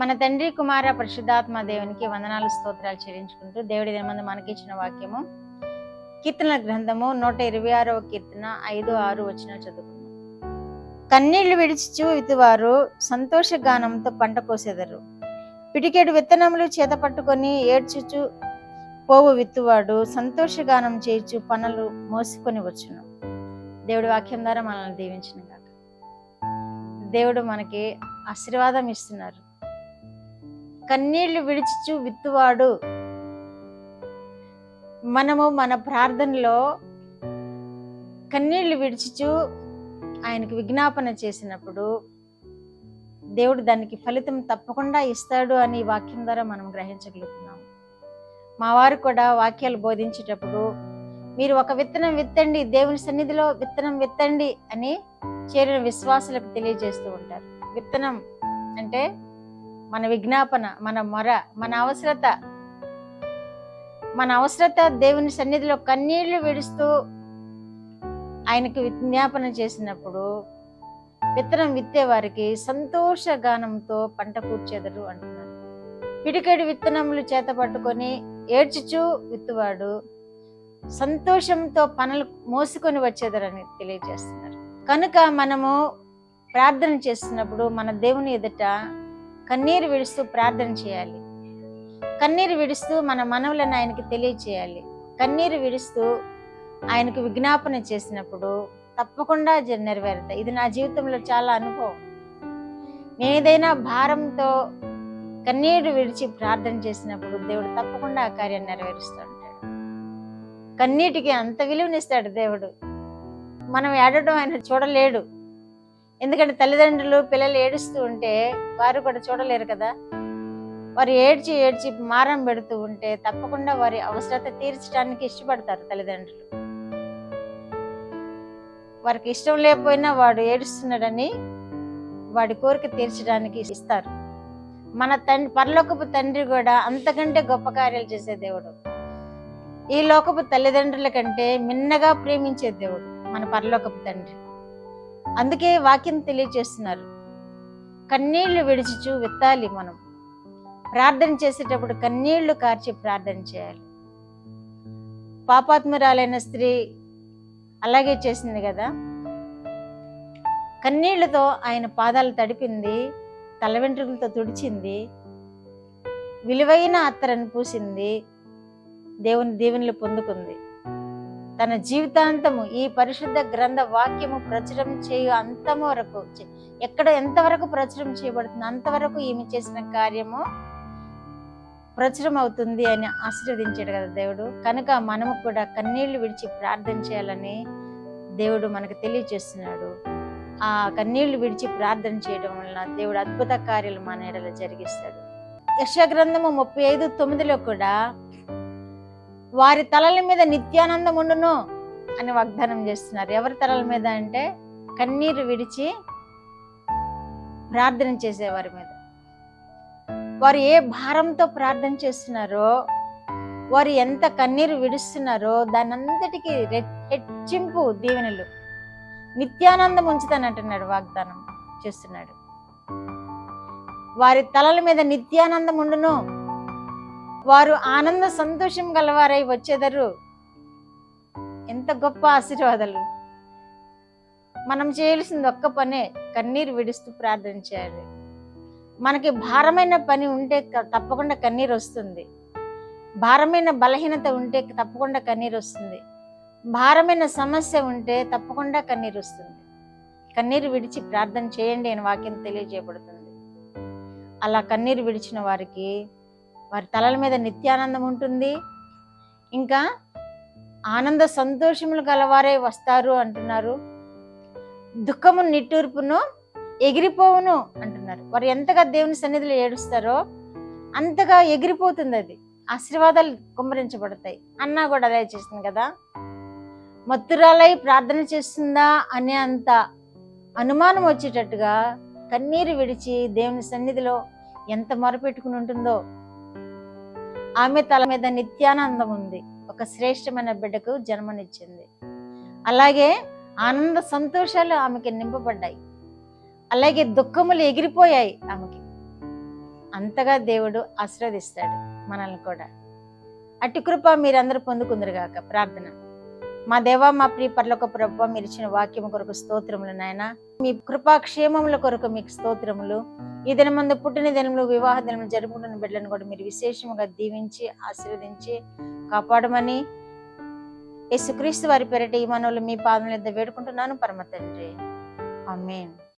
మన తండ్రి కుమార పరిశుద్ధాత్మ దేవునికి వందనాలు స్తోత్రాలు చెల్లించుకుంటూ దేవుడి దినమందు మనకిచ్చిన వాక్యము కీర్తనల గ్రంథము 126వ కీర్తన 5-6 వచనాలు చదువుకుందాం. కన్నీళ్లు విడిచిచు విత్తువారు సంతోష గానంతో పంట కోసెదరు. పిటికెడు విత్తనములు చేత పట్టుకొని ఏడ్చుచు పోవు విత్తువాడు సంతోషగానం చేయుచు పనులు మోసుకొని వచ్చును. దేవుడి వాక్యం ద్వారా మనల్ని దీవించిన గాక. దేవుడు మనకి ఆశీర్వాదం ఇస్తున్నారు. కన్నీళ్లు విడిచిచు విత్తువాడు. మనము మన ప్రార్థనలో కన్నీళ్లు విడిచిచు ఆయనకు విజ్ఞాపన చేసినప్పుడు దేవుడు దానికి ఫలితం తప్పకుండా ఇస్తాడు అని వాక్యం ద్వారా మనం గ్రహించగలుగుతున్నాము. మా వారు కూడా వాక్యాలు బోధించేటప్పుడు మీరు ఒక విత్తనం విత్తండి, దేవుని సన్నిధిలో విత్తనం విత్తండి అని చేరిన విశ్వాసులకు తెలియజేస్తూ ఉంటారు. విత్తనం అంటే మన విజ్ఞాపన, మన మొర, మన అవసరత దేవుని సన్నిధిలో కన్నీళ్లు విడుస్తూ ఆయనకు విజ్ఞాపన చేసినప్పుడు విత్తనం విత్తే వారికి సంతోష గానంతో పంట కూర్చేదరు అంటున్నారు. పిడికెడు విత్తనములు చేత పట్టుకొని ఏడ్చుచూ విత్తువాడు సంతోషంతో పనులు మోసుకొని వచ్చేదరని తెలియజేస్తున్నారు. కనుక మనము ప్రార్థన చేస్తున్నప్పుడు మన దేవుని ఎదుట కన్నీరు విడుస్తూ ప్రార్థన చేయాలి. కన్నీరు విడుస్తూ మన మనవులను ఆయనకి తెలియచేయాలి. కన్నీరు విడుస్తూ ఆయనకు విజ్ఞాపన చేసినప్పుడు తప్పకుండా నెరవేరుతాయి. ఇది నా జీవితంలో చాలా అనుభవం. నేను ఏదైనా భారంతో కన్నీరు విడిచి ప్రార్థన చేసినప్పుడు దేవుడు తప్పకుండా ఆ కార్యాన్ని నెరవేరుస్తూ ఉంటాడు. కన్నీటికి అంత విలువనిస్తాడు దేవుడు. మనం ఏడవడం ఆయన చూడలేడు. ఎందుకంటే తల్లిదండ్రులు పిల్లలు ఏడుస్తూ ఉంటే వారు కూడా చూడలేరు కదా. వారు ఏడ్చి మారం పెడుతూ ఉంటే తప్పకుండా వారి అవసరత తీర్చడానికి ఇష్టపడతారు తల్లిదండ్రులు. వారికి ఇష్టం లేకపోయినా వాడు ఏడుస్తున్నాడని వాడి కోరిక తీర్చడానికి ఇస్తారు. మన పరలోకపు తండ్రి కూడా అంతకంటే గొప్ప కార్యాలు చేసే దేవుడు. ఈ లోకపు తల్లిదండ్రుల కంటే మిన్నగా ప్రేమించే దేవుడు మన పరలోకపు తండ్రి. అందుకే వాక్యం తెలియజేస్తున్నారు, కన్నీళ్లు విడిచిచు విత్తాలి. మనం ప్రార్థన చేసేటప్పుడు కన్నీళ్లు కార్చి ప్రార్థన చేయాలి. పాపాత్మురాలైన స్త్రీ అలాగే చేసింది కదా. కన్నీళ్లతో ఆయన పాదాలు తడిపింది, తల వెంట్రుకలతో తుడిచింది, విలువైన అత్తరను పూసింది, దేవుని దీవెనలు పొందుకుంది. తన జీవితాంతము ఈ పరిశుద్ధ గ్రంథ వాక్యము ప్రచురం చేయు అంతము వరకు, ఎక్కడ ఎంతవరకు ప్రచురం చేయబడుతుంది అంతవరకు ఈమె చేసిన కార్యము ప్రచురం అవుతుంది అని ఆశీర్వదించాడు కదా దేవుడు. కనుక మనము కూడా కన్నీళ్లు విడిచి ప్రార్థన చేయాలని దేవుడు మనకు తెలియజేస్తున్నాడు. ఆ కన్నీళ్లు విడిచి ప్రార్థన చేయడం వలన దేవుడు అద్భుత కార్యాలు మన ఎడల జరిగిస్తాడు. యెషయా గ్రంథము 35:9 కూడా వారి తలల మీద నిత్యానందం ఉండును అని వాగ్దానం చేస్తున్నారు. ఎవరి తలల మీద అంటే కన్నీరు విడిచి ప్రార్థన చేసేవారి మీద. వారు ఏ భారంతో ప్రార్థన చేస్తున్నారో, వారు ఎంత కన్నీరు విడుస్తున్నారో దాని అంతటికీ హెచ్చింపు దీవెనలు, నిత్యానందం ఉంచుతానంటున్నాడు, వాగ్దానం చేస్తున్నాడు. వారి తలల మీద నిత్యానందం ఉండును, వారు ఆనంద సంతోషం గలవారై వచ్చేదరు. ఎంత గొప్ప ఆశీర్వాదాలు. మనం చేయాల్సింది ఒక్క పనే, కన్నీరు విడుస్తూ ప్రార్థన చేయాలి. మనకి భారమైన పని ఉంటే తప్పకుండా కన్నీరు వస్తుంది. భారమైన బలహీనత ఉంటే తప్పకుండా కన్నీరు వస్తుంది. భారమైన సమస్య ఉంటే తప్పకుండా కన్నీరు వస్తుంది. కన్నీరు విడిచి ప్రార్థన చేయండి అని వాక్యం తెలియజేయబడుతుంది. అలా కన్నీరు విడిచిన వారికి వారి తలల మీద నిత్యానందం ఉంటుంది. ఇంకా ఆనంద సంతోషములు గలవారే వస్తారు అంటున్నారు. దుఃఖము నిట్టూర్పును ఎగిరిపోవును అంటున్నారు. వారు ఎంతగా దేవుని సన్నిధిలో ఏడుస్తారో అంతగా ఎగిరిపోతుంది. అది ఆశీర్వాదాలు కుమ్మరించబడతాయి. అన్నా కూడా అదే చేస్తుంది కదా. మత్తురాలై ప్రార్థన చేస్తుందా అనే అంత అనుమానం వచ్చేటట్టుగా కన్నీరు విడిచి దేవుని సన్నిధిలో ఎంత మొరపెట్టుకుని ఉంటుందో. ఆమె తల మీద నిత్యానందం ఉంది. ఒక శ్రేష్టమైన బిడ్డకు జన్మనిచ్చింది. అలాగే ఆనంద సంతోషాలు ఆమెకి నింపబడ్డాయి. అలాగే దుఃఖములు ఎగిరిపోయాయి ఆమెకి. అంతగా దేవుడు ఆశీర్వదిస్తాడు మనల్ని కూడా. అట్టి కృప మీరందరూ పొందుకుందరుగాక. ప్రార్థన. మా దేవా, మా ప్రియ పరలోక ప్రభువా, మీరు ఇచ్చిన వాక్యం కొరకు స్తోత్రములు నాయన. మీ కృపాక్షేమముల కొరకు మీకు స్తోత్రములు. ఈ దినమందు పుట్టిన దినములు, వివాహ దినములు జరుపుకుంటున్న బిడ్డలను కూడా మీరు విశేషముగా దీవించి ఆశీర్వదించి కాపాడమని యేసుక్రీస్తు వారి పేరిట ఈ మనవులు మీ పాదముల యొద్ద వేడుకుంటున్నాను పరమ తండ్రి. ఆమేన్.